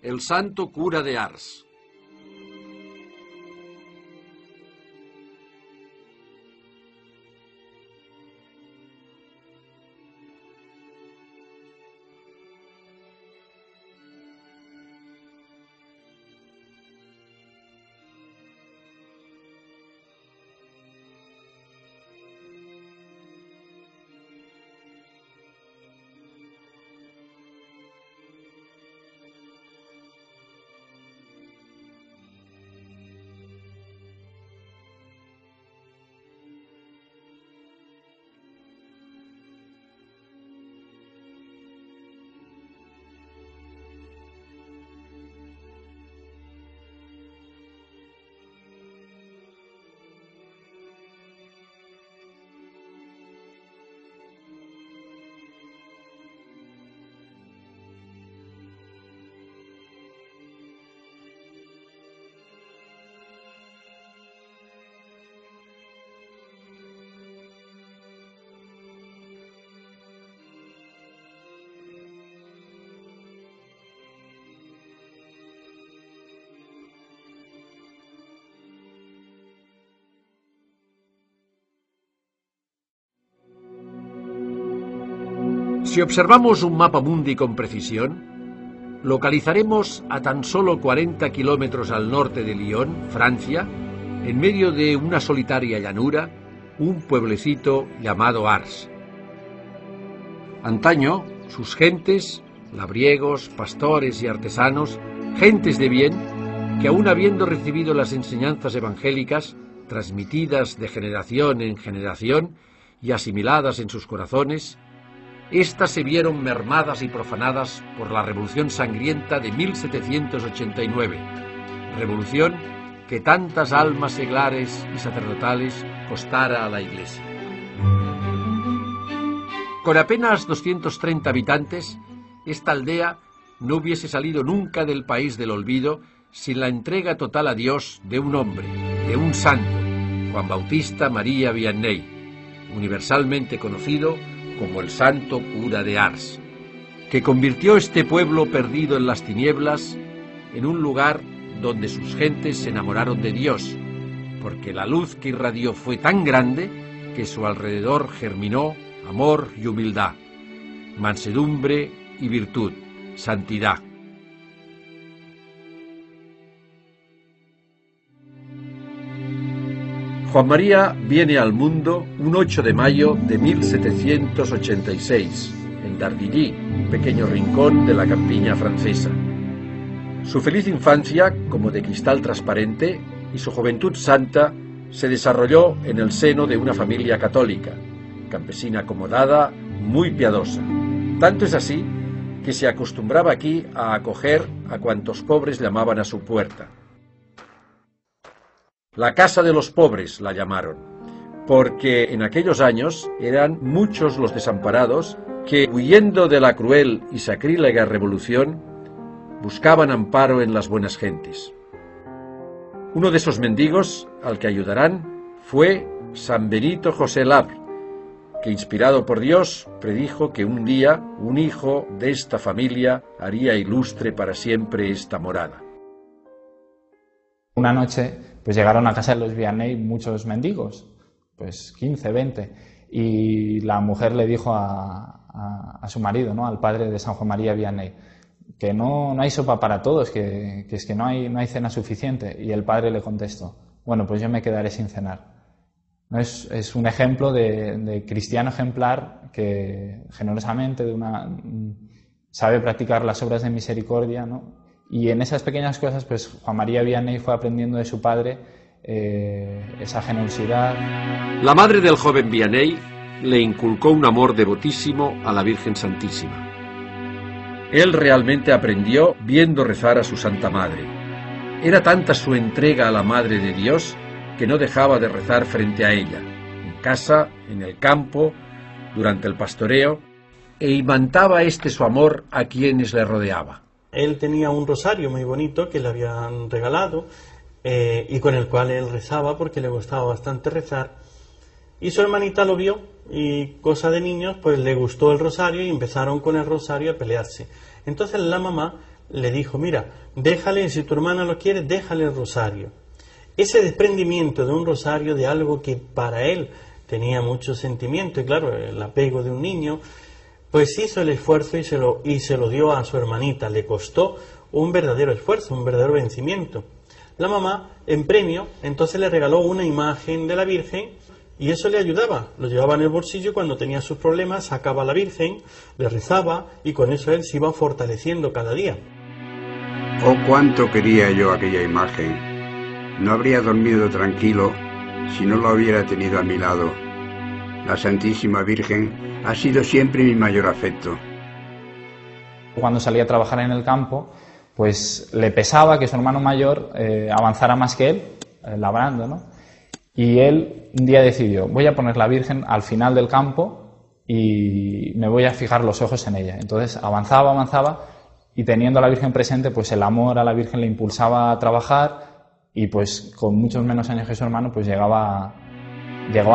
el santo cura de Ars. Si observamos un mapa mundi con precisión, localizaremos a tan solo 40 kilómetros al norte de Lyon, Francia, en medio de una solitaria llanura, un pueblecito llamado Ars. Antaño, sus gentes, labriegos, pastores y artesanos, gentes de bien, que aun habiendo recibido las enseñanzas evangélicas, transmitidas de generación en generación y asimiladas en sus corazones, éstas se vieron mermadas y profanadas por la Revolución Sangrienta de 1789, revolución que tantas almas seglares y sacerdotales costara a la Iglesia. Con apenas 230 habitantes, esta aldea no hubiese salido nunca del país del olvido sin la entrega total a Dios de un hombre, de un santo, Juan Bautista María Vianney, universalmente conocido como el santo cura de Ars, que convirtió este pueblo perdido en las tinieblas en un lugar donde sus gentes se enamoraron de Dios, porque la luz que irradió fue tan grande que su alrededor germinó amor y humildad, mansedumbre y virtud, santidad. Juan María viene al mundo un 8 de mayo de 1786, en Dardilly, un pequeño rincón de la campiña francesa. Su feliz infancia, como de cristal transparente, y su juventud santa se desarrolló en el seno de una familia católica, campesina acomodada, muy piadosa. Tanto es así que se acostumbraba aquí a acoger a cuantos pobres llamaban a su puerta. La casa de los pobres la llamaron, porque en aquellos años eran muchos los desamparados que, huyendo de la cruel y sacrílega revolución, buscaban amparo en las buenas gentes. Uno de esos mendigos al que ayudarán fue San Benito José Labre, que, inspirado por Dios, predijo que un día un hijo de esta familia haría ilustre para siempre esta morada. Una noche pues llegaron a casa de los Vianney muchos mendigos, pues 15, 20, y la mujer le dijo a su marido, ¿no?, al padre de San Juan María Vianney, que no hay sopa para todos, que es que no hay cena suficiente. Y el padre le contestó, bueno, pues yo me quedaré sin cenar. ¿No? Es un ejemplo de cristiano ejemplar que generosamente sabe practicar las obras de misericordia, ¿no? Y en esas pequeñas cosas, pues Juan María Vianney fue aprendiendo de su padre esa generosidad. La madre del joven Vianney le inculcó un amor devotísimo a la Virgen Santísima. Él realmente aprendió viendo rezar a su Santa Madre. Era tanta su entrega a la Madre de Dios que no dejaba de rezar frente a ella, en casa, en el campo, durante el pastoreo, e imantaba su amor a quienes le rodeaba. Él tenía un rosario muy bonito que le habían regalado y con el cual él rezaba porque le gustaba bastante rezar. Y su hermanita lo vio y, cosa de niños, pues le gustó el rosario y empezaron con el rosario a pelearse. Entonces la mamá le dijo, mira, déjale, si tu hermana lo quiere, déjale el rosario. Ese desprendimiento de un rosario, de algo que para él tenía mucho sentimiento, y claro, el apego de un niño, pues hizo el esfuerzo y se lo dio a su hermanita. Le costó un verdadero esfuerzo, un verdadero vencimiento. La mamá, en premio, entonces le regaló una imagen de la Virgen y eso le ayudaba. Lo llevaba en el bolsillo cuando tenía sus problemas, sacaba a la Virgen, le rezaba y con eso él se iba fortaleciendo cada día. Oh, cuánto quería yo aquella imagen. No habría dormido tranquilo si no lo hubiera tenido a mi lado. La Santísima Virgen ha sido siempre mi mayor afecto. Cuando salía a trabajar en el campo, pues le pesaba que su hermano mayor avanzara más que él, labrando, ¿no? Y él un día decidió, voy a poner la Virgen al final del campo y me voy a fijar los ojos en ella. Entonces avanzaba y teniendo a la Virgen presente, pues el amor a la Virgen le impulsaba a trabajar y pues con muchos menos años que su hermano, pues llegó a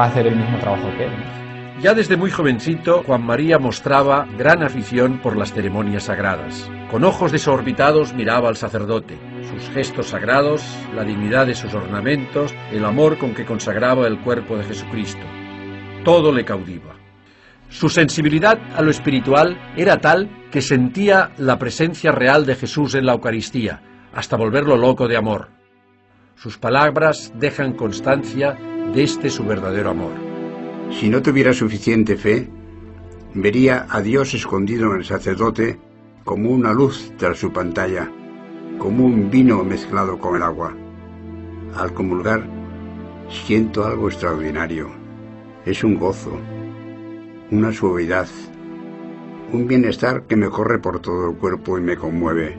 hacer el mismo trabajo que él, ¿no? Ya desde muy jovencito, Juan María mostraba gran afición por las ceremonias sagradas. Con ojos desorbitados miraba al sacerdote, sus gestos sagrados, la dignidad de sus ornamentos, el amor con que consagraba el cuerpo de Jesucristo. Todo le cautiva. Su sensibilidad a lo espiritual era tal que sentía la presencia real de Jesús en la Eucaristía, hasta volverlo loco de amor. Sus palabras dejan constancia de este su verdadero amor. Si no tuviera suficiente fe, vería a Dios escondido en el sacerdote como una luz tras su pantalla, como un vino mezclado con el agua. Al comulgar, siento algo extraordinario. Es un gozo, una suavidad, un bienestar que me corre por todo el cuerpo y me conmueve.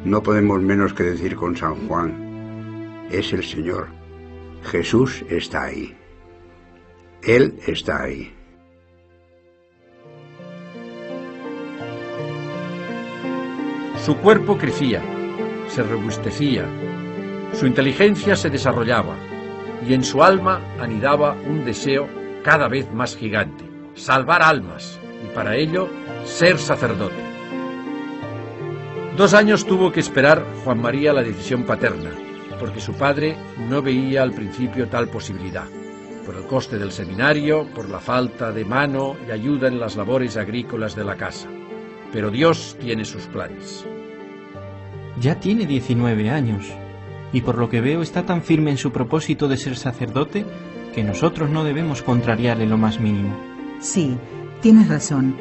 No podemos menos que decir con San Juan, es el Señor. Jesús está ahí. Él está ahí. Su cuerpo crecía, se robustecía, su inteligencia se desarrollaba y en su alma anidaba un deseo cada vez más gigante, salvar almas y para ello ser sacerdote. 2 años tuvo que esperar Juan María la decisión paterna, porque su padre no veía al principio tal posibilidad, por el coste del seminario, por la falta de mano y ayuda en las labores agrícolas de la casa. Pero Dios tiene sus planes. Ya tiene 19 años, y por lo que veo está tan firme en su propósito de ser sacerdote que nosotros no debemos contrariarle lo más mínimo. Sí, tienes razón.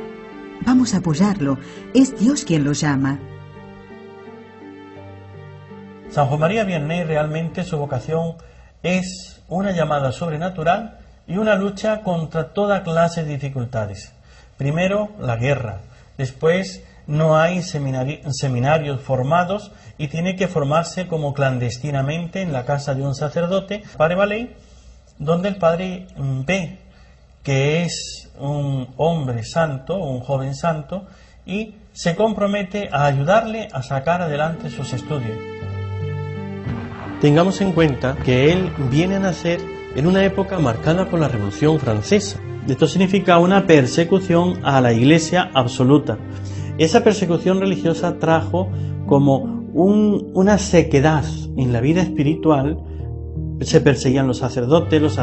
Vamos a apoyarlo. Es Dios quien lo llama. San Juan María Vianney realmente su vocación es una llamada sobrenatural y una lucha contra toda clase de dificultades. Primero, la guerra. Después, no hay seminarios formados y tiene que formarse como clandestinamente en la casa de un sacerdote, Padre Valey, donde el padre ve que es un hombre santo, un joven santo, y se compromete a ayudarle a sacar adelante sus estudios. Tengamos en cuenta que él viene a nacer en una época marcada por la Revolución Francesa. Esto significa una persecución a la Iglesia absoluta. Esa persecución religiosa trajo como una sequedad en la vida espiritual. Se perseguían los verdaderos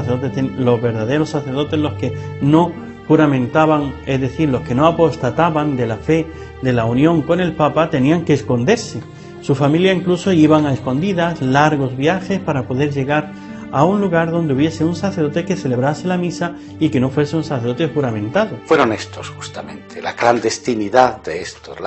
sacerdotes, los que no juramentaban, es decir, los que no apostataban de la fe, de la unión con el Papa, tenían que esconderse. Su familia incluso iban a escondidas, largos viajes para poder llegar a un lugar donde hubiese un sacerdote que celebrase la misa y que no fuese un sacerdote juramentado. Fueron estos justamente, la clandestinidad de estos,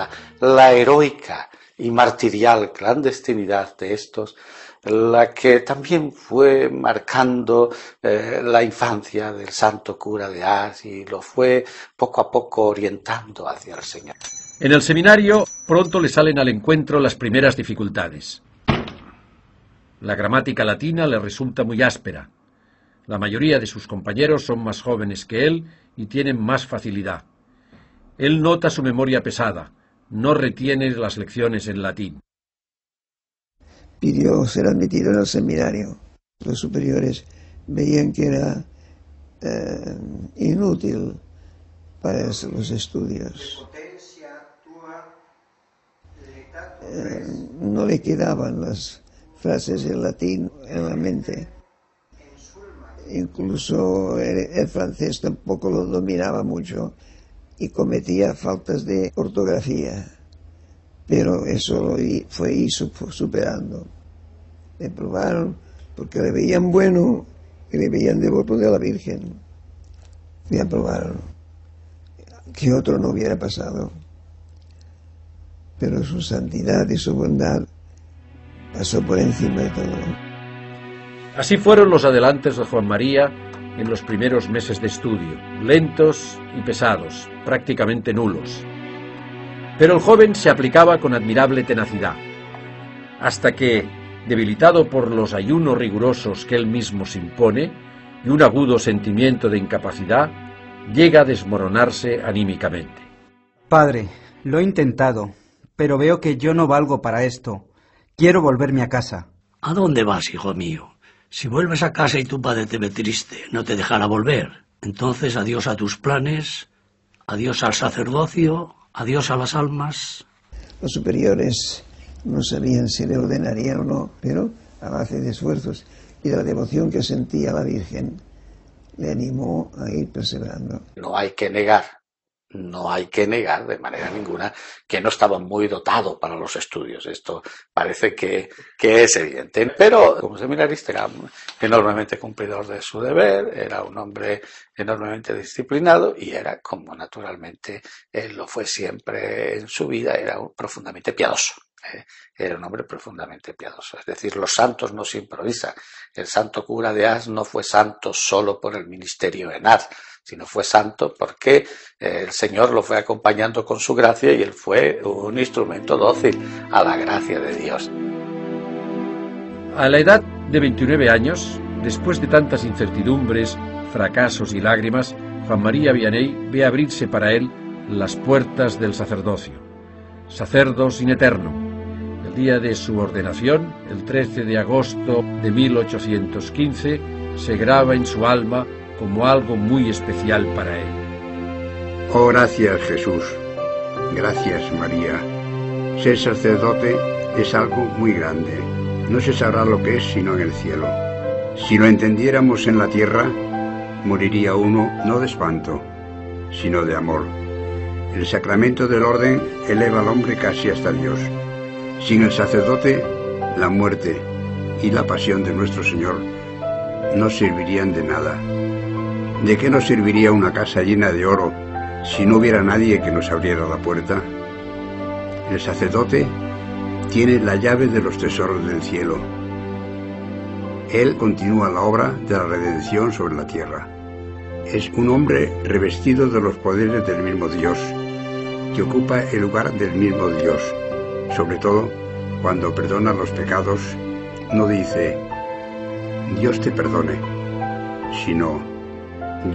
la heroica y martirial clandestinidad de estos, la que también fue marcando la infancia del santo cura de Ars y lo fue poco a poco orientando hacia el Señor. En el seminario pronto le salen al encuentro las primeras dificultades. La gramática latina le resulta muy áspera. La mayoría de sus compañeros son más jóvenes que él y tienen más facilidad. Él nota su memoria pesada, no retiene las lecciones en latín. Pidió ser admitido en el seminario. Los superiores veían que era inútil para los estudios. no le quedaban las frases en latín en la mente. Incluso el francés tampoco lo dominaba mucho y cometía faltas de ortografía. Pero eso lo fue ir superando. Le probaron porque le veían bueno y le veían devoto de la Virgen. Le aprobaron. Que otro no hubiera pasado. Pero su santidad y su bondad pasó por encima de todo. Así fueron los adelantos de Juan María en los primeros meses de estudio, lentos y pesados, prácticamente nulos. Pero el joven se aplicaba con admirable tenacidad, hasta que, debilitado por los ayunos rigurosos que él mismo se impone y un agudo sentimiento de incapacidad, llega a desmoronarse anímicamente. Padre, lo he intentado, pero veo que yo no valgo para esto. Quiero volverme a casa. ¿A dónde vas, hijo mío? Si vuelves a casa y tu padre te ve triste, no te dejará volver. Entonces adiós a tus planes, adiós al sacerdocio, adiós a las almas. Los superiores no sabían si le ordenarían o no, pero a base de esfuerzos y de la devoción que sentía la Virgen, le animó a ir perseverando. No hay que negar de manera ninguna que no estaba muy dotado para los estudios. Esto parece que es evidente. Pero como seminarista era enormemente cumplidor de su deber, era un hombre enormemente disciplinado y era, como naturalmente él lo fue siempre en su vida, era profundamente piadoso. Era un hombre profundamente piadoso. Es decir, los santos no se improvisan. El santo cura de Ars no fue santo solo por el ministerio en Ars, sino fue santo porque el Señor lo fue acompañando con su gracia y él fue un instrumento dócil a la gracia de Dios. A la edad de 29 años, después de tantas incertidumbres, fracasos y lágrimas, Juan María Vianney ve abrirse para él las puertas del sacerdocio. Sacerdo sin eterno. El día de su ordenación, el 13 de agosto de 1815, se graba en su alma como algo muy especial para él. Oh, gracias Jesús, gracias María. Ser sacerdote es algo muy grande. No se sabrá lo que es sino en el cielo. Si lo entendiéramos en la tierra, moriría uno no de espanto, sino de amor. El sacramento del orden eleva al hombre casi hasta Dios. Sin el sacerdote, la muerte y la pasión de nuestro Señor no servirían de nada. ¿De qué nos serviría una casa llena de oro si no hubiera nadie que nos abriera la puerta? El sacerdote tiene la llave de los tesoros del cielo. Él continúa la obra de la redención sobre la tierra. Es un hombre revestido de los poderes del mismo Dios, que ocupa el lugar del mismo Dios. Sobre todo, cuando perdona los pecados, no dice, Dios te perdone, sino,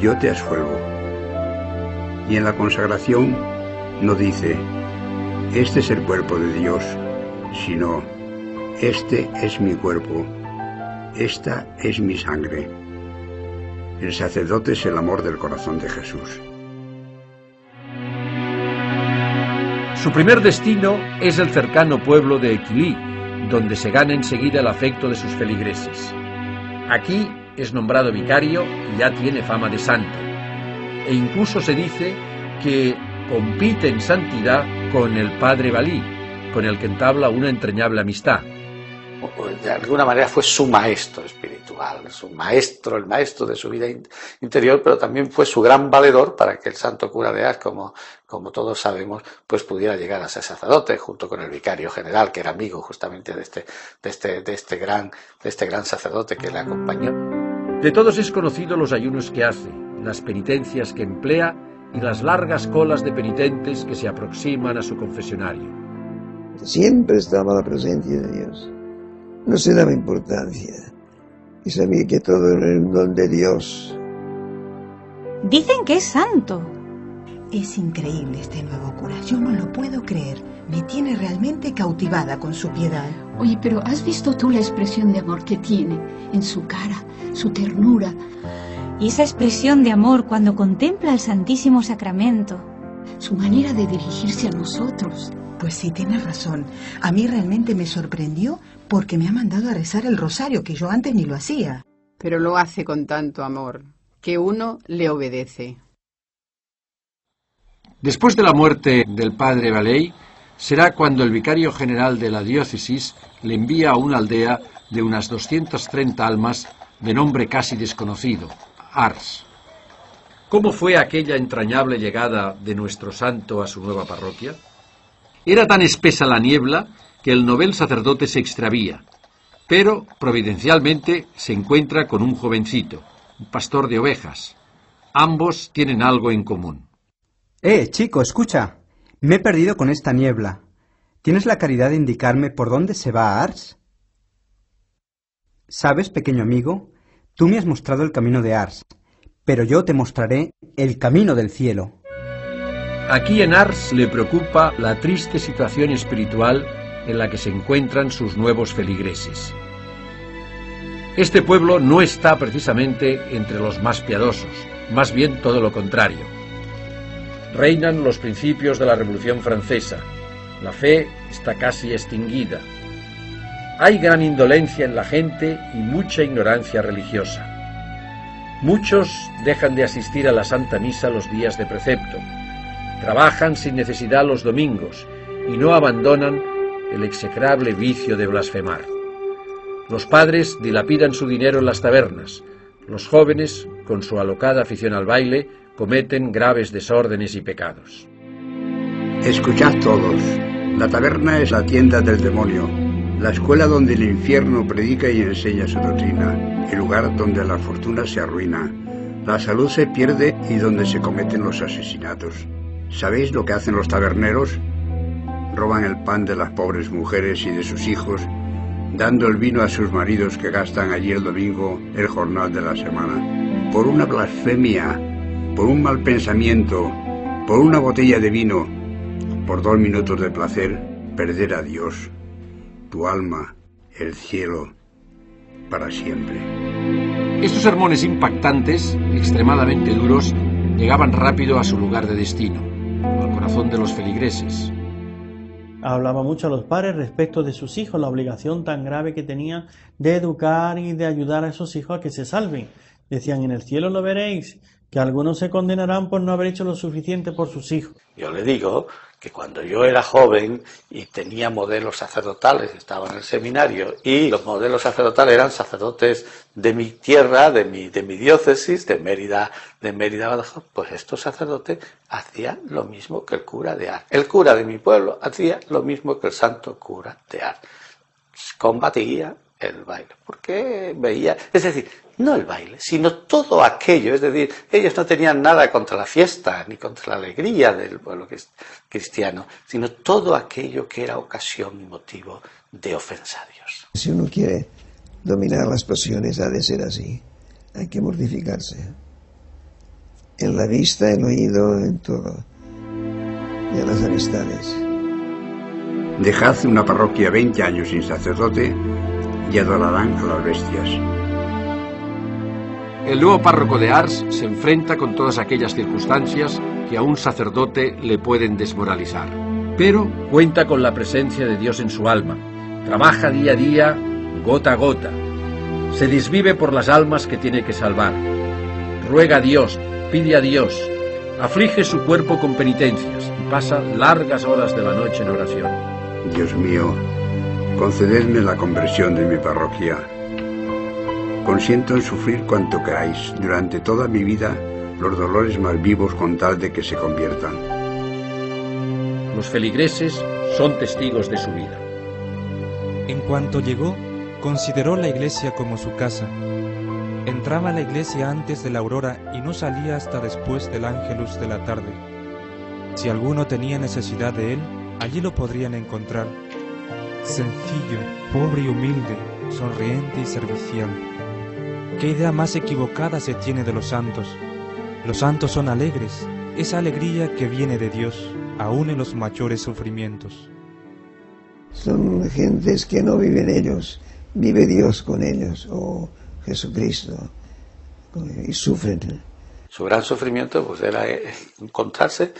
yo te absuelvo. Y en la consagración no dice, este es el cuerpo de Dios, sino, este es mi cuerpo, esta es mi sangre. El sacerdote es el amor del corazón de Jesús. Su primer destino es el cercano pueblo de Équilí, donde se gana enseguida el afecto de sus feligreses. Aquí es nombrado vicario y ya tiene fama de santo. E incluso se dice que compite en santidad con el padre Balí, con el que entabla una entrañable amistad. De alguna manera fue su maestro espiritual, su maestro, el maestro de su vida interior, pero también fue su gran valedor para que el santo cura de Ars, como todos sabemos, pues pudiera llegar a ser sacerdote, junto con el vicario general, que era amigo justamente de este gran sacerdote que le acompañó. De todos es conocido los ayunos que hace, las penitencias que emplea y las largas colas de penitentes que se aproximan a su confesionario. Siempre estaba la presencia de Dios. No se daba importancia y sabía que todo era un don de Dios. Dicen que es santo. Es increíble este nuevo cura, yo no lo puedo creer. Me tiene realmente cautivada con su piedad. Oye, pero ¿has visto tú la expresión de amor que tiene en su cara, su ternura? Y esa expresión de amor cuando contempla el Santísimo Sacramento. Su manera de dirigirse a nosotros. Pues sí, tienes razón. A mí realmente me sorprendió porque me ha mandado a rezar el rosario, que yo antes ni lo hacía. Pero lo hace con tanto amor, que uno le obedece. Después de la muerte del padre Valley, será cuando el vicario general de la diócesis le envía a una aldea de unas 230 almas de nombre casi desconocido, Ars. ¿Cómo fue aquella entrañable llegada de nuestro santo a su nueva parroquia? Era tan espesa la niebla que el novel sacerdote se extravía, pero providencialmente se encuentra con un jovencito, un pastor de ovejas. Ambos tienen algo en común. Chico, escucha. Me he perdido con esta niebla. ¿Tienes la caridad de indicarme por dónde se va a Ars? ¿Sabes, pequeño amigo? Tú me has mostrado el camino de Ars, pero yo te mostraré el camino del cielo. Aquí en Ars le preocupa la triste situación espiritual en la que se encuentran sus nuevos feligreses. Este pueblo no está precisamente entre los más piadosos, más bien todo lo contrario. Reinan los principios de la Revolución Francesa. La fe está casi extinguida. Hay gran indolencia en la gente y mucha ignorancia religiosa. Muchos dejan de asistir a la Santa Misa los días de precepto. Trabajan sin necesidad los domingos y no abandonan el execrable vicio de blasfemar. Los padres dilapidan su dinero en las tabernas. Los jóvenes, con su alocada afición al baile, cometen graves desórdenes y pecados. Escuchad todos. La taberna es la tienda del demonio, la escuela donde el infierno predica y enseña su doctrina, el lugar donde la fortuna se arruina, la salud se pierde y donde se cometen los asesinatos. ¿Sabéis lo que hacen los taberneros? Roban el pan de las pobres mujeres y de sus hijos, dando el vino a sus maridos que gastan allí el domingo el jornal de la semana. Por una blasfemia, por un mal pensamiento, por una botella de vino, por 2 minutos de placer, perder a Dios, tu alma, el cielo, para siempre. Estos sermones impactantes, extremadamente duros, llegaban rápido a su lugar de destino, al corazón de los feligreses. Hablaba mucho a los padres respecto de sus hijos, la obligación tan grave que tenían de educar y de ayudar a esos hijos a que se salven. Decían, en el cielo lo veréis, que algunos se condenarán por no haber hecho lo suficiente por sus hijos. Yo le digo que cuando yo era joven y tenía modelos sacerdotales, estaba en el seminario, y los modelos sacerdotales eran sacerdotes de mi tierra, de mi diócesis, de Mérida, Badajoz, pues estos sacerdotes hacían lo mismo que el cura de Ars. El cura de mi pueblo hacía lo mismo que el santo cura de Ars. Combatía el baile, porque veía, es decir, no el baile, sino todo aquello, es decir, ellos no tenían nada contra la fiesta, ni contra la alegría del pueblo cristiano, sino todo aquello que era ocasión y motivo de ofensa a Dios. Si uno quiere dominar las pasiones, ha de ser así, hay que mortificarse, en la vista, el oído, en todo, y en las amistades. Dejad una parroquia 20 años sin sacerdote y adorarán a las bestias. El nuevo párroco de Ars se enfrenta con todas aquellas circunstancias que a un sacerdote le pueden desmoralizar. Pero cuenta con la presencia de Dios en su alma. Trabaja día a día, gota a gota. Se desvive por las almas que tiene que salvar. Ruega a Dios, pide a Dios. Aflige su cuerpo con penitencias y pasa largas horas de la noche en oración. Dios mío, concededme la conversión de mi parroquia. Consiento en sufrir cuanto queráis durante toda mi vida los dolores más vivos con tal de que se conviertan. Los feligreses son testigos de su vida. En cuanto llegó, consideró la iglesia como su casa. Entraba a la iglesia antes de la aurora y no salía hasta después del ángelus de la tarde. Si alguno tenía necesidad de él, allí lo podrían encontrar. Sencillo, pobre y humilde, sonriente y servicial. ¿Qué idea más equivocada se tiene de los santos? Los santos son alegres, esa alegría que viene de Dios, aún en los mayores sufrimientos. Son gentes que no viven ellos, vive Dios con ellos, o Jesucristo, y sufren Su gran sufrimiento pues era encontrarse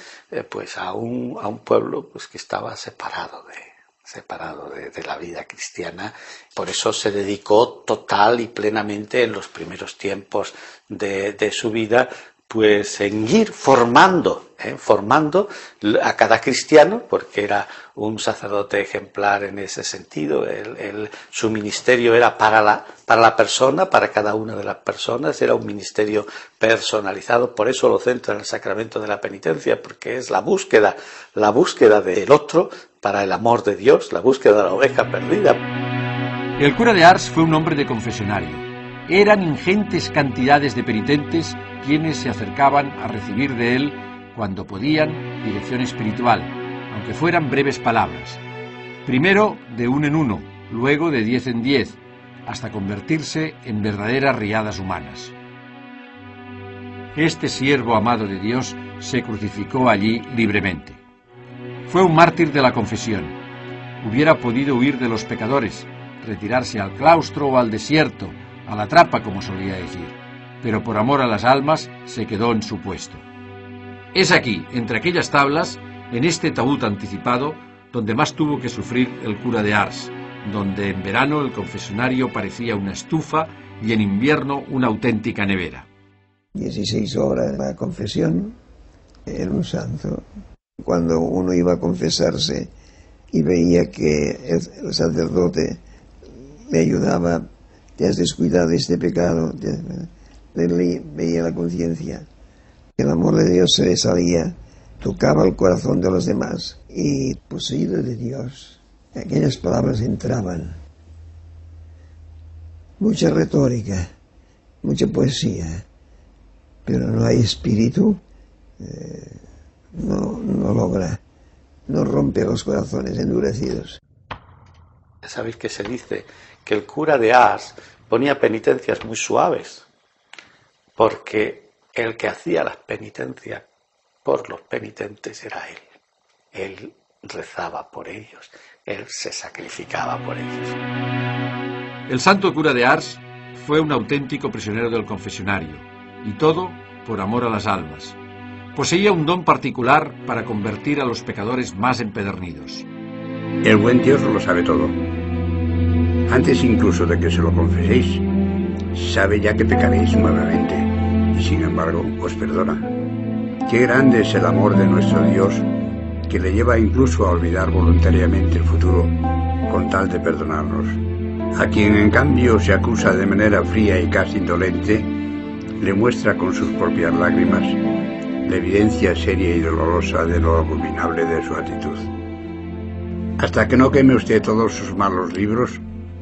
pues a un pueblo pues que estaba separado de la vida cristiana. Por eso se dedicó total y plenamente en los primeros tiempos de su vida pues en ir formando a cada cristiano, porque era un sacerdote ejemplar en ese sentido. Su ministerio era para la persona, para cada una de las personas, era un ministerio personalizado. Por eso lo centra en el sacramento de la penitencia, porque es la búsqueda del otro para el amor de Dios, la búsqueda de la oveja perdida. El cura de Ars fue un hombre de confesionario. Eran ingentes cantidades de penitentes quienes se acercaban a recibir de él, cuando podían, dirección espiritual, aunque fueran breves palabras. Primero de 1 en 1, luego de 10 en 10, hasta convertirse en verdaderas riadas humanas. Este siervo amado de Dios se crucificó allí libremente. Fue un mártir de la confesión. Hubiera podido huir de los pecadores, retirarse al claustro o al desierto, a la trapa, como solía decir, pero por amor a las almas se quedó en su puesto. Es aquí, entre aquellas tablas, en este taúd anticipado, donde más tuvo que sufrir el cura de Ars, donde en verano el confesionario parecía una estufa y en invierno una auténtica nevera. 16 horas la confesión, era un santo. Cuando uno iba a confesarse y veía que el sacerdote le ayudaba, te has descuidado de este pecado, veía la conciencia. El amor de Dios se le salía, tocaba el corazón de los demás y poseído de Dios, aquellas palabras entraban. Mucha retórica, mucha poesía, pero no hay espíritu, no logra, no rompe los corazones endurecidos. Sabéis que se dice que el cura de Ars ponía penitencias muy suaves, porque el que hacía las penitencias por los penitentes era él. Él rezaba por ellos, él se sacrificaba por ellos. El santo cura de Ars fue un auténtico prisionero del confesionario, y todo por amor a las almas. Poseía un don particular para convertir a los pecadores más empedernidos. El buen Dios lo sabe todo. Antes incluso de que se lo confeséis, sabe ya que pecaréis nuevamente, y sin embargo os perdona. Qué grande es el amor de nuestro Dios, que le lleva incluso a olvidar voluntariamente el futuro, con tal de perdonarnos. A quien en cambio se acusa de manera fría y casi indolente, le muestra con sus propias lágrimas la evidencia seria y dolorosa de lo abominable de su actitud. Hasta que no queme usted todos sus malos libros,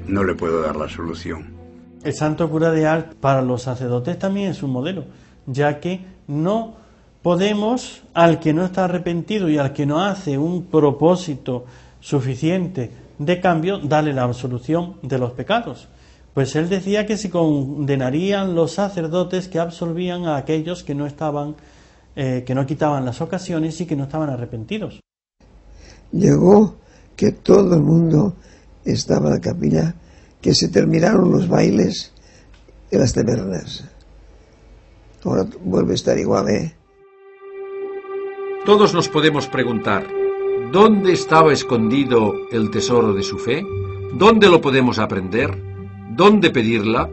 no le puedo dar la solución. El santo cura de Ars para los sacerdotes también es un modelo, ya que no podemos, al que no está arrepentido y al que no hace un propósito suficiente de cambio, darle la absolución de los pecados. Pues él decía que se condenarían los sacerdotes que absolvían a aquellos que no estaban, que no quitaban las ocasiones y que no estaban arrepentidos. Llegó que todo el mundo estaba en la capilla, que se terminaron los bailes en las tabernas. Ahora vuelve a estar igual, ¿eh? Todos nos podemos preguntar, ¿dónde estaba escondido el tesoro de su fe? ¿Dónde lo podemos aprender? ¿Dónde pedirla?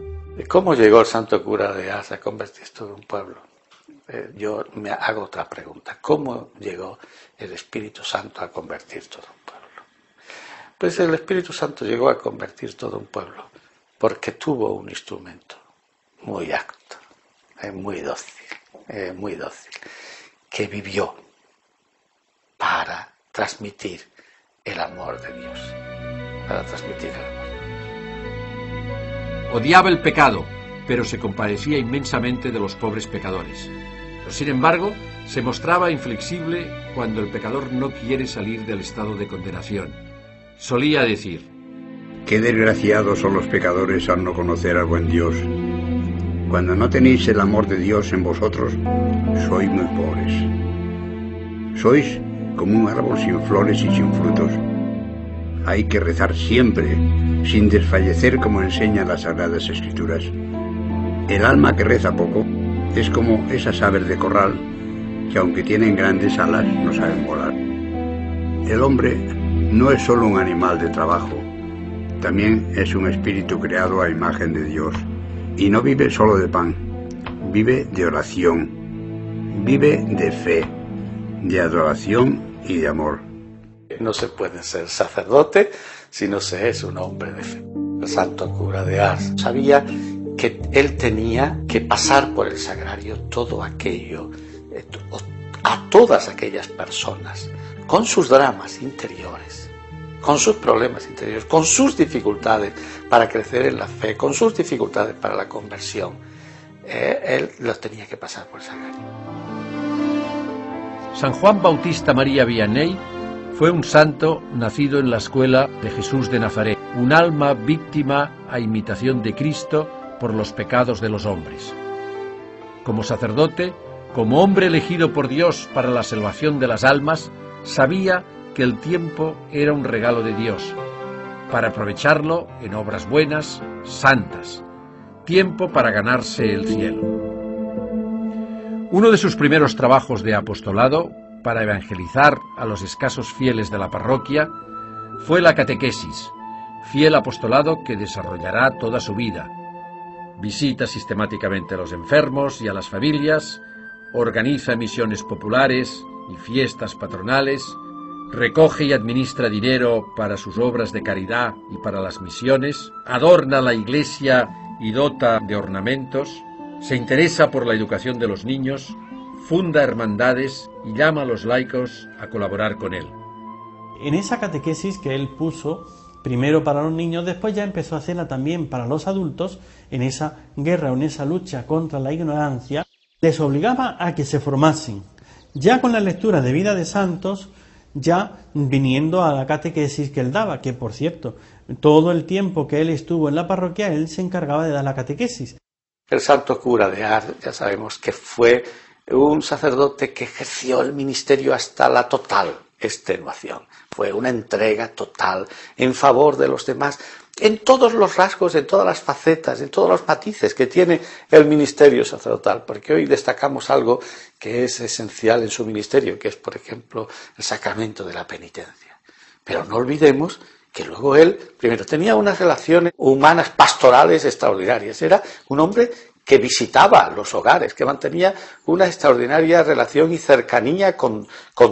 ¿Cómo llegó el santo cura de Ars a convertir todo un pueblo? Yo me hago otra pregunta. ¿Cómo llegó el Espíritu Santo a convertir todo un pueblo? Pues el Espíritu Santo llegó a convertir todo un pueblo porque tuvo un instrumento muy apto, muy dócil, que vivió para transmitir el amor de Dios, Odiaba el pecado, pero se compadecía inmensamente de los pobres pecadores. Pero, sin embargo, se mostraba inflexible cuando el pecador no quiere salir del estado de condenación. Solía decir: qué desgraciados son los pecadores al no conocer al buen Dios. Cuando no tenéis el amor de Dios en vosotros, sois muy pobres. Sois como un árbol sin flores y sin frutos. Hay que rezar siempre, sin desfallecer como enseñan las Sagradas Escrituras. El alma que reza poco Es como esas aves de corral que aunque tienen grandes alas no saben volar. El hombre no es solo un animal de trabajo, también es un espíritu creado a imagen de Dios. Y no vive solo de pan, vive de oración, vive de fe, de adoración y de amor. No se puede ser sacerdote si no se es un hombre de fe. El santo cura de Ars sabía que él tenía que pasar por el sagrario todo aquello, a todas aquellas personas, con sus dramas interiores, con sus problemas interiores, con sus dificultades para crecer en la fe, con sus dificultades para la conversión. Él los tenía que pasar por el sagrario. San Juan Bautista María Vianney fue un santo nacido en la escuela de Jesús de Nazaret, un alma víctima a imitación de Cristo por los pecados de los hombres. Como sacerdote, como hombre elegido por Dios para la salvación de las almas, sabía que el tiempo era un regalo de Dios, para aprovecharlo en obras buenas, santas, tiempo para ganarse el cielo. Uno de sus primeros trabajos de apostolado, para evangelizar a los escasos fieles de la parroquia, fue la catequesis, fiel apostolado que desarrollará toda su vida. Visita sistemáticamente a los enfermos y a las familias, organiza misiones populares y fiestas patronales, recoge y administra dinero para sus obras de caridad y para las misiones, adorna la iglesia y dota de ornamentos, se interesa por la educación de los niños, funda hermandades y llama a los laicos a colaborar con él. En esa catequesis que él puso, primero para los niños, después ya empezó a hacerla también para los adultos, en esa guerra o en esa lucha contra la ignorancia, les obligaba a que se formasen, ya con la lectura de vida de santos, ya viniendo a la catequesis que él daba, que por cierto, todo el tiempo que él estuvo en la parroquia, él se encargaba de dar la catequesis. El santo cura de Ars, ya sabemos que fue un sacerdote que ejerció el ministerio hasta la total extenuación. Fue una entrega total en favor de los demás, en todos los rasgos, en todas las facetas, en todos los matices que tiene el ministerio sacerdotal, porque hoy destacamos algo que es esencial en su ministerio, que es, por ejemplo, el sacramento de la penitencia. Pero no olvidemos que luego él, primero, tenía unas relaciones humanas pastorales extraordinarias. Era un hombre que visitaba los hogares, que mantenía una extraordinaria relación y cercanía con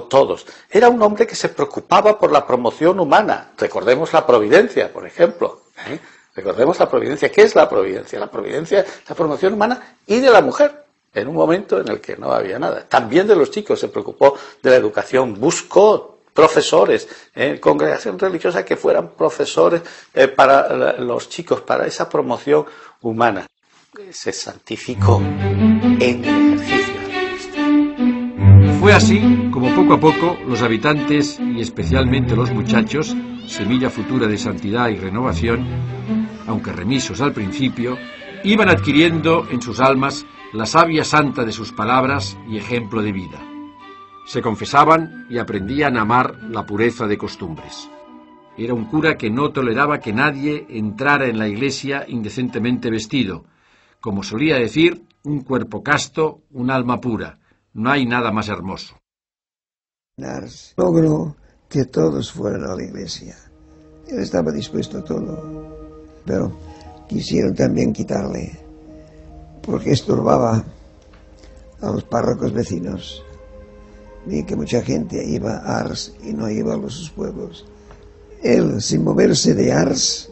todos. Era un hombre que se preocupaba por la promoción humana. Recordemos la providencia, por ejemplo. Recordemos la providencia. ¿Qué es la providencia? La providencia es la promoción humana y de la mujer, en un momento en el que no había nada. También de los chicos se preocupó de la educación, buscó profesores, congregación religiosa que fueran profesores para los chicos, para esa promoción humana. Se santificó en el ejercicio de la ministra. Fue así como poco a poco los habitantes, y especialmente los muchachos, semilla futura de santidad y renovación, aunque remisos al principio, iban adquiriendo en sus almas la savia santa de sus palabras y ejemplo de vida. Se confesaban y aprendían a amar la pureza de costumbres. Era un cura que no toleraba que nadie entrara en la iglesia indecentemente vestido. Como solía decir, un cuerpo casto, un alma pura. No hay nada más hermoso. Ars logró que todos fueran a la iglesia. Él estaba dispuesto a todo, pero quisieron también quitarle, porque estorbaba a los párrocos vecinos. Vi que mucha gente iba a Ars y no iba a sus pueblos. Él, sin moverse de Ars,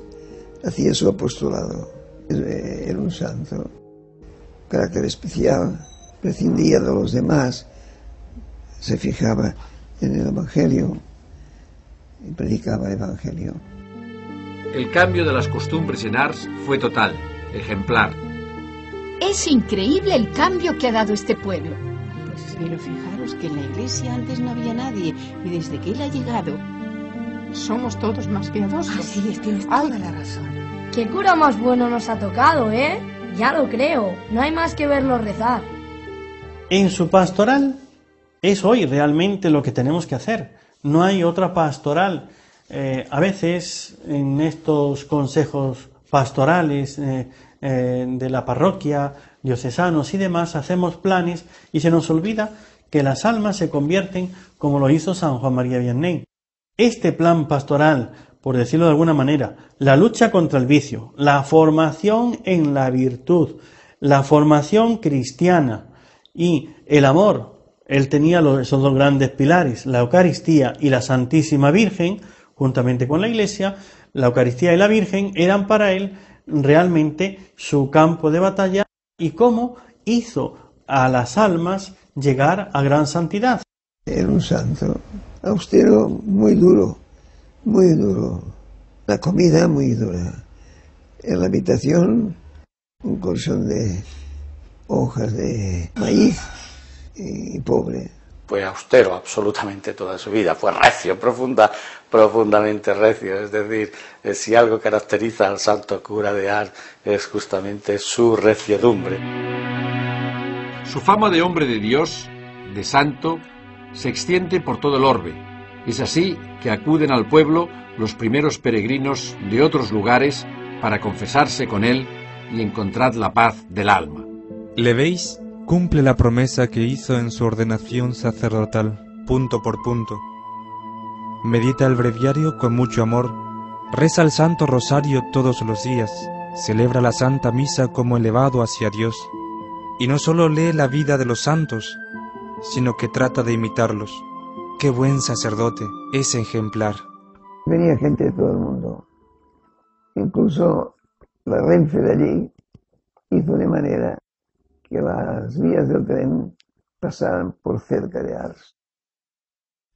hacía su apostolado. Era un santo, carácter especial, prescindía de los demás, se fijaba en el Evangelio y predicaba el Evangelio. El cambio de las costumbres en Ars fue total, ejemplar. Es increíble el cambio que ha dado este pueblo. Pero fijaros que en la iglesia antes no había nadie y desde que él ha llegado somos todos más piadosos. Así es, tienes toda la razón. ¡Qué cura más bueno nos ha tocado, eh! Ya lo creo, no hay más que verlo rezar. En su pastoral es hoy realmente lo que tenemos que hacer. No hay otra pastoral. A veces en estos consejos pastorales de la parroquia, diocesanos y demás, hacemos planes y se nos olvida que las almas se convierten como lo hizo San Juan María Vianney. Este plan pastoral, por decirlo de alguna manera, la lucha contra el vicio, la formación en la virtud, la formación cristiana y el amor, él tenía esos dos grandes pilares, la Eucaristía y la Santísima Virgen, juntamente con la Iglesia. La Eucaristía y la Virgen eran para él realmente su campo de batalla y cómo hizo a las almas llegar a gran santidad. Era un santo austero, muy duro, muy duro. La comida muy dura. En la habitación un colchón de hojas de maíz y pobre. Fue austero absolutamente toda su vida, fue recio, profundamente recio. Es decir, si algo caracteriza al santo cura de Ars es justamente su reciedumbre. Su fama de hombre de Dios, de santo, se extiende por todo el orbe. Es así que acuden al pueblo los primeros peregrinos de otros lugares para confesarse con él y encontrar la paz del alma. ¿Le veis? Cumple la promesa que hizo en su ordenación sacerdotal, punto por punto. Medita el breviario con mucho amor, reza el Santo Rosario todos los días, celebra la Santa Misa como elevado hacia Dios, y no solo lee la vida de los santos, sino que trata de imitarlos. ¡Qué buen sacerdote! Es ejemplar. Venía gente de todo el mundo. Incluso la Renfe de allí hizo de manera que las vías del tren pasaran por cerca de Ars.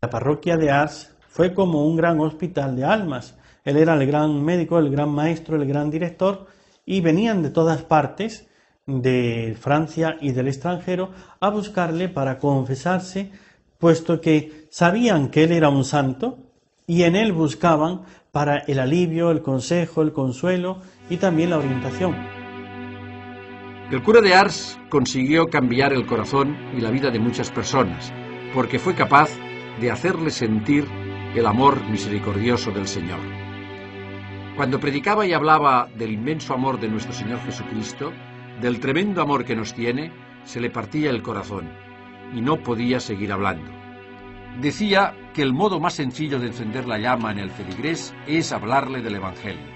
La parroquia de Ars fue como un gran hospital de almas. Él era el gran médico, el gran maestro, el gran director, y venían de todas partes, de Francia y del extranjero, a buscarle para confesarse, puesto que sabían que él era un santo, y en él buscaban para el alivio, el consejo, el consuelo y también la orientación. El cura de Ars consiguió cambiar el corazón y la vida de muchas personas, porque fue capaz de hacerles sentir el amor misericordioso del Señor. Cuando predicaba y hablaba del inmenso amor de nuestro Señor Jesucristo, del tremendo amor que nos tiene, se le partía el corazón y no podía seguir hablando. Decía que el modo más sencillo de encender la llama en el feligrés es hablarle del Evangelio.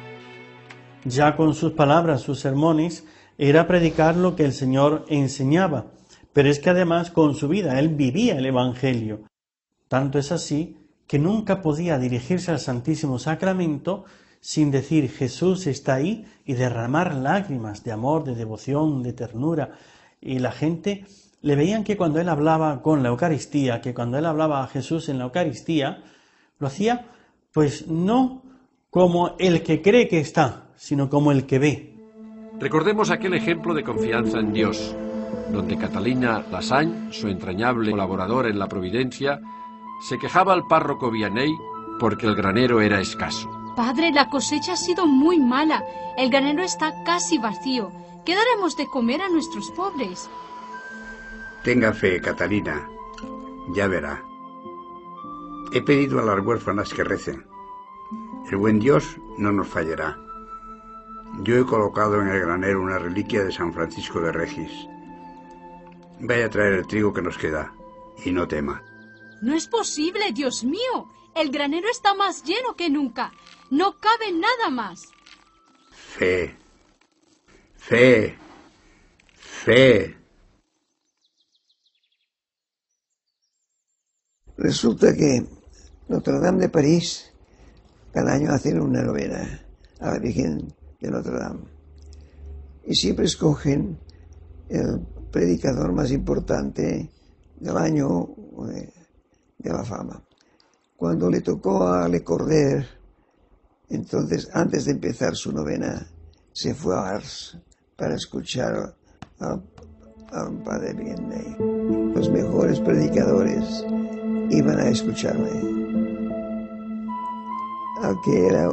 Ya con sus palabras, sus sermones, era predicar lo que el Señor enseñaba, pero es que además con su vida él vivía el Evangelio. Tanto es así que nunca podía dirigirse al Santísimo Sacramento sin decir Jesús está ahí y derramar lágrimas de amor, de devoción, de ternura. Y la gente le veían que cuando él hablaba con la Eucaristía, que cuando él hablaba a Jesús en la Eucaristía, lo hacía pues no como el que cree que está, sino como el que ve. Recordemos aquel ejemplo de confianza en Dios, donde Catalina Lassagne, su entrañable colaboradora en la Providencia, se quejaba al párroco Vianney porque el granero era escaso. Padre, la cosecha ha sido muy mala. El granero está casi vacío. ¿Qué daremos de comer a nuestros pobres? Tenga fe, Catalina. Ya verá. He pedido a las huérfanas que recen. El buen Dios no nos fallará. Yo he colocado en el granero una reliquia de San Francisco de Regis. Vaya a traer el trigo que nos queda, y no tema. No es posible, Dios mío. El granero está más lleno que nunca. No cabe nada más. Fe. Fe. Fe. Resulta que Notre Dame de París cada año hacen una novena a la Virgen de Notre Dame. Y siempre escogen el predicador más importante del año de la fama. Cuando le tocó a Le Cordaire, entonces, antes de empezar su novena, se fue a Ars para escuchar al padre Vianney. Los mejores predicadores iban a escucharle. Al que era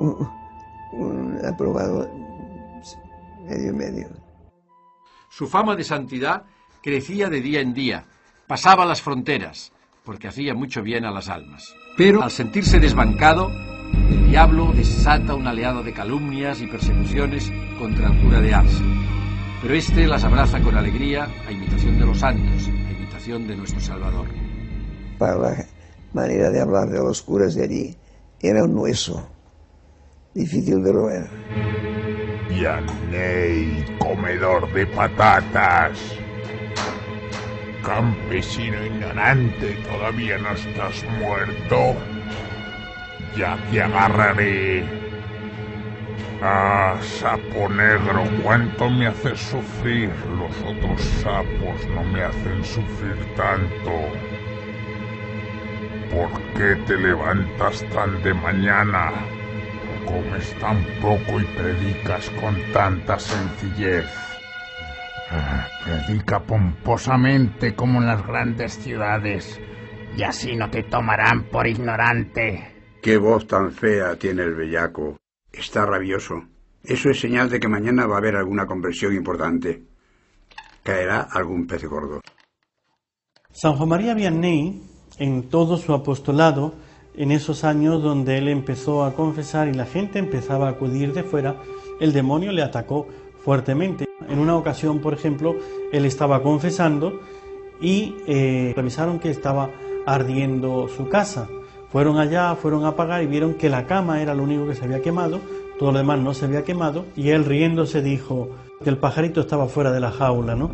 un aprobado medio. Su fama de santidad crecía de día en día, pasaba las fronteras, porque hacía mucho bien a las almas. Pero al sentirse desbancado, el diablo desata una oleada de calumnias y persecuciones contra el cura de Ars. Pero este las abraza con alegría, a imitación de los santos, a imitación de nuestro Salvador. Para la manera de hablar de los curas de allí, era un hueso, difícil de roer. Vianney, comedor de patatas. Campesino ignorante, ¿todavía no estás muerto? Ya te agarraré. Ah, sapo negro, ¿cuánto me haces sufrir? Los otros sapos no me hacen sufrir tanto. ¿Por qué te levantas tan de mañana? Comes tan poco y predicas con tanta sencillez. Predica pomposamente como en las grandes ciudades, y así no te tomarán por ignorante. Qué voz tan fea tiene el bellaco. Está rabioso. Eso es señal de que mañana va a haber alguna conversión importante. Caerá algún pez gordo. San Juan María Vianney, en todo su apostolado, en esos años donde él empezó a confesar y la gente empezaba a acudir de fuera, el demonio le atacó fuertemente. En una ocasión, por ejemplo, él estaba confesando y revisaron que estaba ardiendo su casa. Fueron allá, fueron a apagar y vieron que la cama era lo único que se había quemado, todo lo demás no se había quemado, y él riéndose dijo que el pajarito estaba fuera de la jaula, ¿no?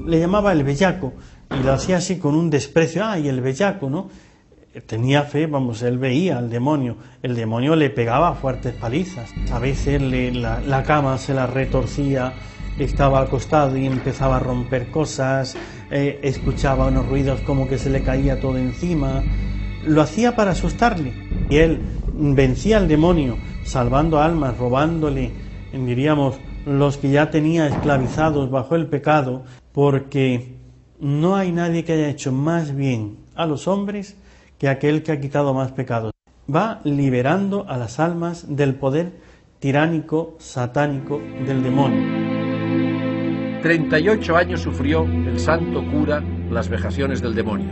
Le llamaba el bellaco y lo hacía así con un desprecio. ¡Ay, el bellaco!, ¿no? Tenía fe, vamos, él veía al demonio. El demonio le pegaba fuertes palizas. A veces la cama se la retorcía, estaba acostado y empezaba a romper cosas, escuchaba unos ruidos como que se le caía todo encima. Lo hacía para asustarle. Y él vencía al demonio, salvando almas, robándole, diríamos, los que ya tenía esclavizados bajo el pecado, porque no hay nadie que haya hecho más bien a los hombres que aquel que ha quitado más pecados. Va liberando a las almas del poder tiránico, satánico del demonio. 38 años sufrió el santo cura las vejaciones del demonio.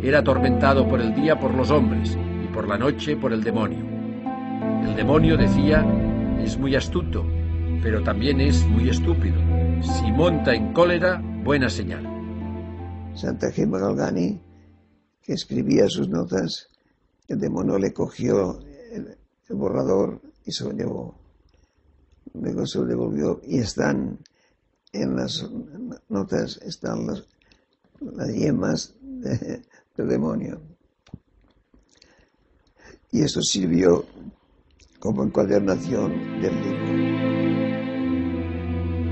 Era atormentado por el día por los hombres y por la noche por el demonio. El demonio, decía, es muy astuto, pero también es muy estúpido. Si monta en cólera, buena señal. Santa Gemma Galgani, que escribía sus notas, el demonio le cogió el borrador y se lo llevó. Luego se lo devolvió y están en las notas, están las yemas del demonio. Y eso sirvió como encuadernación del libro.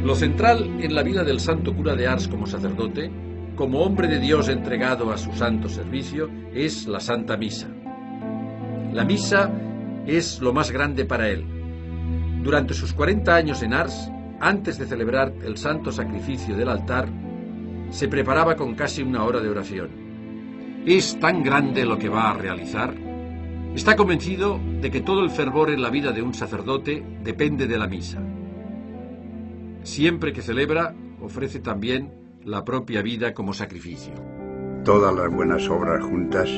Lo central en la vida del santo cura de Ars como sacerdote, como hombre de Dios entregado a su santo servicio, es la Santa Misa. La misa es lo más grande para él. Durante sus 40 años en Ars, antes de celebrar el santo sacrificio del altar, se preparaba con casi una hora de oración. ¿Es tan grande lo que va a realizar? Está convencido de que todo el fervor en la vida de un sacerdote depende de la misa. Siempre que celebra, ofrece también la propia vida como sacrificio. Todas las buenas obras juntas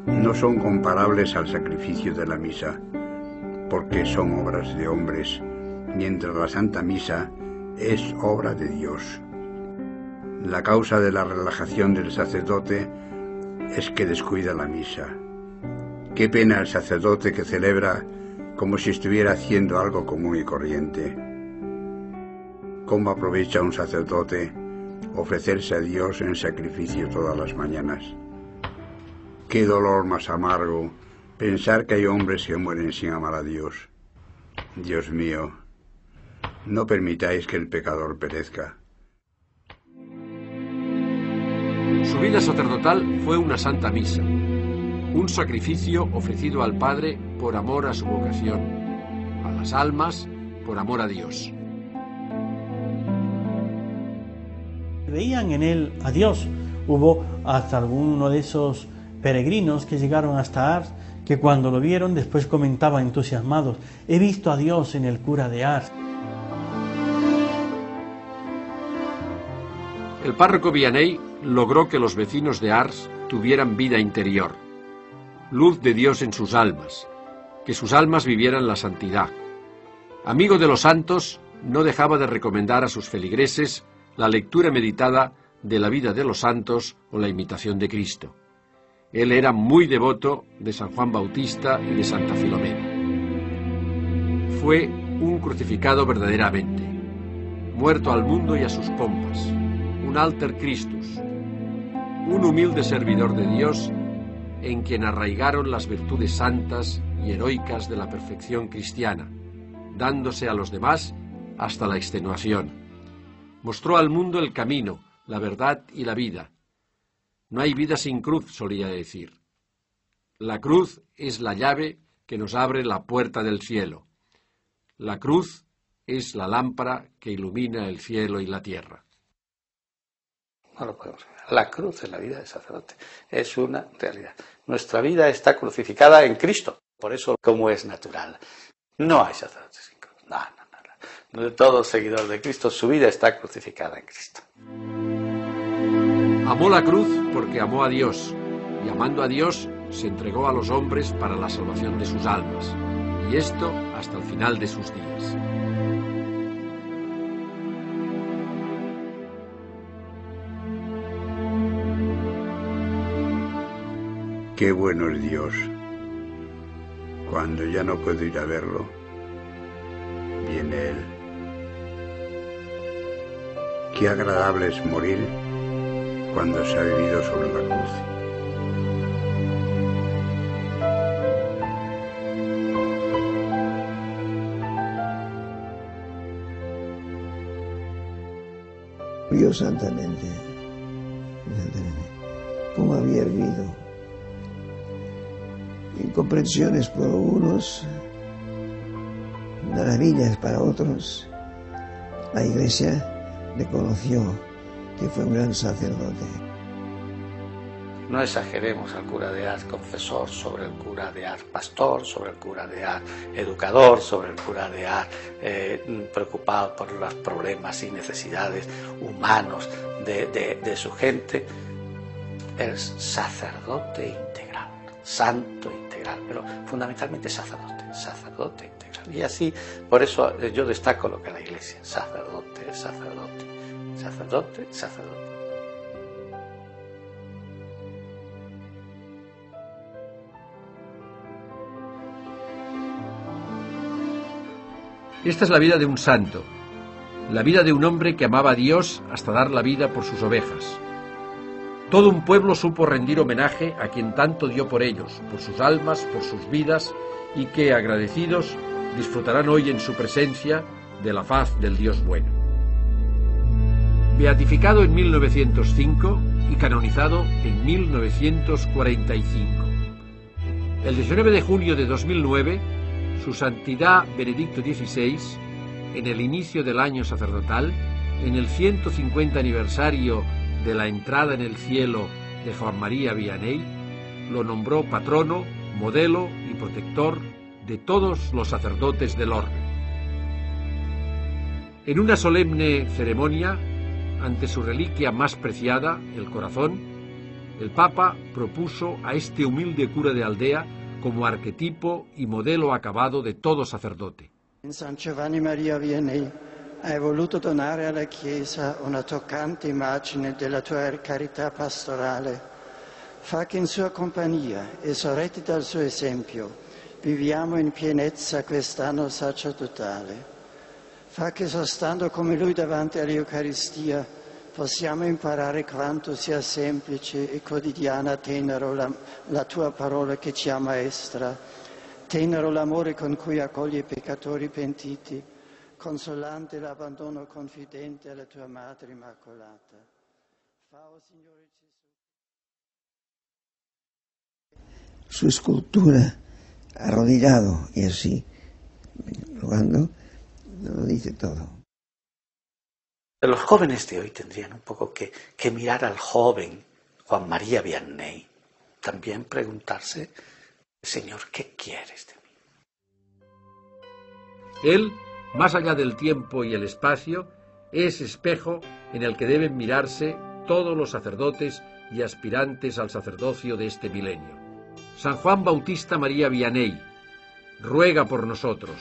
no son comparables al sacrificio de la misa, porque son obras de hombres, mientras la Santa Misa es obra de Dios. La causa de la relajación del sacerdote es que descuida la misa. Qué pena el sacerdote que celebra como si estuviera haciendo algo común y corriente. ¿Cómo aprovecha un sacerdote ofrecerse a Dios en sacrificio todas las mañanas? Qué dolor más amargo pensar que hay hombres que mueren sin amar a Dios. Dios mío, no permitáis que el pecador perezca. Su vida sacerdotal fue una santa misa, un sacrificio ofrecido al Padre por amor a su vocación, a las almas por amor a Dios. Veían en él a Dios. Hubo hasta alguno de esos peregrinos que llegaron hasta Ars, que cuando lo vieron después comentaban entusiasmados: he visto a Dios en el cura de Ars. El párroco Vianney logró que los vecinos de Ars tuvieran vida interior. luz de Dios en sus almas, que sus almas vivieran la santidad. Amigo de los santos, no dejaba de recomendar a sus feligreses la lectura meditada de la vida de los santos o la imitación de Cristo. Él era muy devoto de San Juan Bautista y de Santa Filomena. Fue un crucificado verdaderamente, muerto al mundo y a sus pompas, un alter Christus, un humilde servidor de Dios en quien arraigaron las virtudes santas y heroicas de la perfección cristiana, dándose a los demás hasta la extenuación. Mostró al mundo el camino, la verdad y la vida. No hay vida sin cruz, solía decir. La cruz es la llave que nos abre la puerta del cielo. La cruz es la lámpara que ilumina el cielo y la tierra. No lo podemos olvidar. La cruz en la vida del sacerdote es una realidad. Nuestra vida está crucificada en Cristo. Por eso, como es natural, no hay sacerdote sin cruz. No. Todo seguidor de Cristo, su vida está crucificada en Cristo. Amó la cruz porque amó a Dios, y amando a Dios se entregó a los hombres para la salvación de sus almas, y esto hasta el final de sus días. Qué bueno es Dios. Cuando ya no puedo ir a verlo, viene Él. Qué agradable es morir cuando se ha vivido sobre la cruz. Murió santamente, como había vivido. Incomprensiones por unos, maravillas para otros. La Iglesia reconoció que fue un gran sacerdote. No exageremos al cura de Ars confesor sobre el cura de Ars pastor, sobre el cura de Ars educador, sobre el cura de Ars preocupado por los problemas y necesidades humanos de su gente. Es sacerdote integral, santo integral, pero fundamentalmente sacerdote integral. Y así, por eso yo destaco lo que es la Iglesia, sacerdote, sacerdote, sacerdote, sacerdote. Esta es la vida de un santo, la vida de un hombre que amaba a Dios hasta dar la vida por sus ovejas. Todo un pueblo supo rendir homenaje a quien tanto dio por ellos, por sus almas, por sus vidas, y que, agradecidos, disfrutarán hoy en su presencia de la faz del Dios bueno. Beatificado en 1905 y canonizado en 1945. El 19 de junio de 2009, Su Santidad Benedicto XVI, en el inicio del año sacerdotal, en el 150 aniversario de la entrada en el cielo de Juan María Vianney, lo nombró patrono, modelo y protector de todos los sacerdotes del orden. En una solemne ceremonia, ante su reliquia más preciada, el corazón, el Papa propuso a este humilde cura de aldea como arquetipo y modelo acabado de todo sacerdote. In San Giovanni Maria Vianney hai voluto donare alla Chiesa una toccante immagine della tua carità pastorale. Fa che in sua compagnia e sorretti dal suo esempio viviamo in pienezza quest'anno sacerdotale. Fa che stando come Lui davanti all'Eucaristia possiamo imparare quanto sia semplice e quotidiana tenero la tua parola che ci ammaestra, tenero l'amore con cui accoglie i peccatori pentiti, consolante l'abbandono confidente alla tua Madre Immacolata. Fa, oh Signore Gesù. Su escultura, arrodillado y así, rogando, lo dice todo. Los jóvenes de hoy tendrían un poco que mirar al joven Juan María Vianney, también preguntarse, Señor, ¿qué quieres de mí? Él, más allá del tiempo y el espacio, es espejo en el que deben mirarse todos los sacerdotes y aspirantes al sacerdocio de este milenio. San Juan Bautista María Vianney, ruega por nosotros.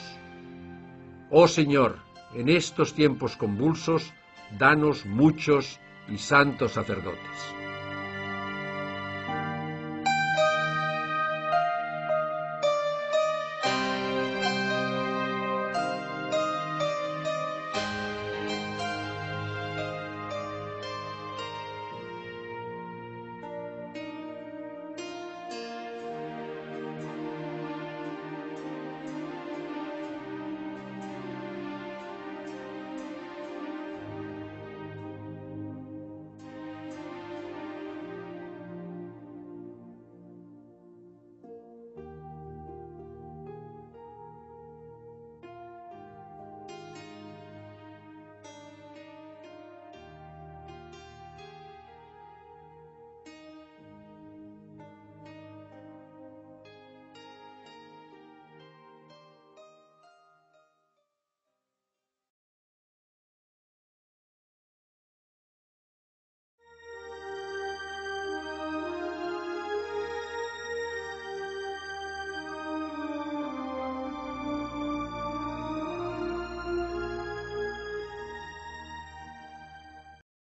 Oh Señor, en estos tiempos convulsos, danos muchos y santos sacerdotes.